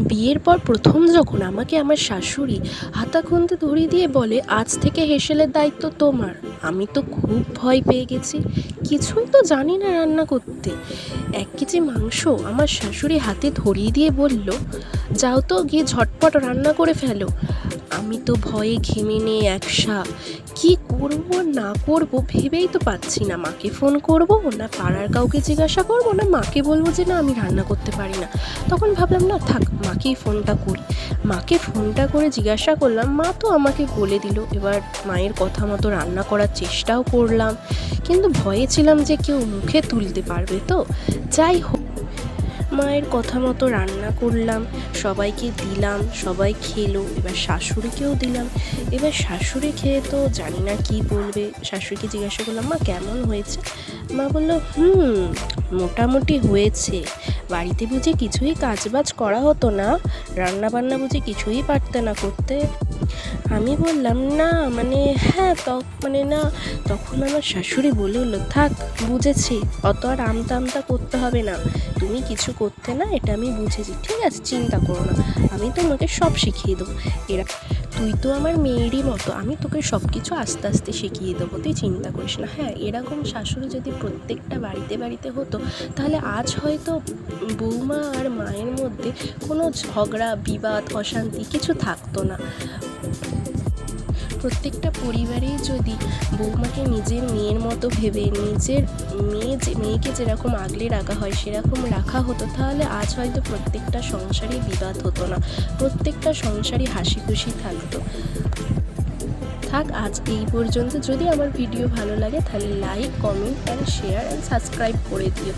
বিয়ের পর প্রথম যখন আমাকে আমার শাশুড়ি হাতা খুন্তি ধরিয়ে দিয়ে বলে, আজ থেকে হেসেলের দায়িত্ব তোমার, আমি তো খুব ভয় পেয়ে গেছি। কিছুই তো জানি না রান্না করতে। 1 কেজি মাংস আমার শাশুড়ি হাতে ধরিয়ে দিয়ে বলল, যাও তো গিয়ে ঝটপট রান্না করে ফেলো। আমি তো ভয়ে ঘেমে নিয়ে একসা, কি করব না করব ভেবেই তো পাচ্ছি না। মাকে ফোন করব না পাড়ার কাউকে জিজ্ঞাসা করব না মাকে বলবো যে না আমি রান্না করতে পারি না। তখন ভাবলাম না থাক, মাকেই ফোনটা করি। মাকে ফোনটা করে জিজ্ঞাসা করলাম, মা তো আমাকে বলে দিল। এবার মায়ের কথা মতো রান্না করার চেষ্টাও করলাম, কিন্তু ভয়ে ছিলাম যে কেউ মুখে তুলতে পারবে তো। যাই হোক, মায়ের কথা মতো রান্না করলাম, সবাইকে দিলাম, সবাই খেলো। এবার শাশুড়িকেও দিলাম। এবার শাশুড়ি খেয়ে তো জানি না কি বলবে। শাশুড়িকে জিজ্ঞাসা করলাম, মা কেমন হয়েছে? মা বললো, মোটামুটি হয়েছে। বাড়িতে বুঝি কিছুই কাজবাজ করা হতো না? রান্না বান্না বুঝি কিছুই পারতে না করতে? আমি বললাম, না মানে হ্যাঁ না। তখন আমার শাশুড়ি বলে উঠল, থাক বুঝেছি, অত আর আমতা আমতা করতে হবে না, তুমি কিছু করতে না, এটা আমি বুঝেছি, ঠিক আছে চিন্তা করো না, আমি তোমাকে সব শিখিয়ে দেবো। তুই তো আমার মেয়েরই মতো, আমি তোকে সব কিছু আস্তে আস্তে শিখিয়ে দেবো, তুই চিন্তা করিস না। হ্যাঁ, এরকম শাশুড়ি যদি প্রত্যেকটা বাড়িতে বাড়িতে হতো, তাহলে আজ হয়তো বৌমা আর মায়ের মধ্যে কোনো ঝগড়া বিবাদ অশান্তি কিছু থাকতো না। প্রত্যেকটা পরিবারেই যদি বৌমাকে নিজের মেয়ের মতো ভেবে নিজের মেয়েকে যেরকম আগলে রাখা হয় সেরকম রাখা হতো, তাহলে আজ হয়তো প্রত্যেকটা সংসারে বিবাদ হতো না, প্রত্যেকটা সংসারই হাসি খুশি থাকতো। থাক, আজ এই পর্যন্ত। যদি আমার ভিডিও ভালো লাগে তাহলে like, comment and share and subscribe করে দিও।